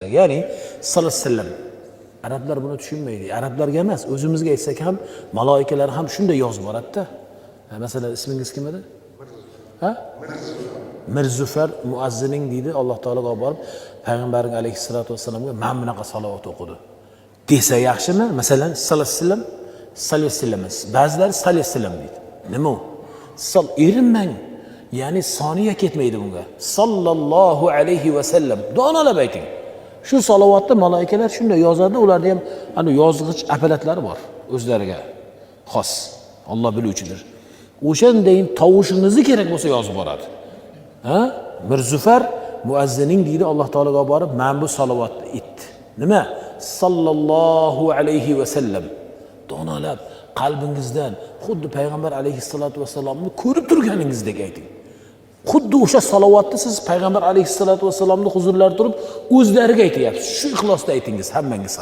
Ya'ni sallallohu alayhi vasallam. Arablar buni tushunmaydi. Arablarga emas, o'zimizga aytsak ham, maloikalar ham shunday yozib boradi-da. Masalan, ismingiz kim edi? Ha? Mirzufar muazzining deydi, Alloh taologa olib borib, payg'ambarning alayhisolatu vasallamga mana bunaqa salovat o'qidi. Desa yaxshimi? Masalan, sallallohu alayhi vasallam, sallallohu alayhi vasallam. Ba'zilar sallallohu alayhi vasallam deydi. Nima u? Erinmang. Ya'ni soniya ketmaydi bunga. Sallallohu alayhi vasallam. Donalab ayting. Shu salovatni malaikalar shunday yozadi, ularda ham ana yozg'ich apparatlari bor, o'zlariga xos. Alloh biluvchidir. O'shanday tovushingizni kerak bo'lsa yozib boradi. Ha? Mirzufar muazzining deydi, Alloh taologa borib, "Men bu salovatni aytdi." Nima? Sallallohu alayhi vasallam. Donalab qalbingizdan xuddi payg'ambar alayhissalatu vasallamni ko'rib turganingizdek ayting. Xuddi o'sha salovatni siz payg'ambar alayhissalatu vasallamning huzurlarida turib o'zlariga aytyapsiz. Shu ixlosda aytingiz hammangiz.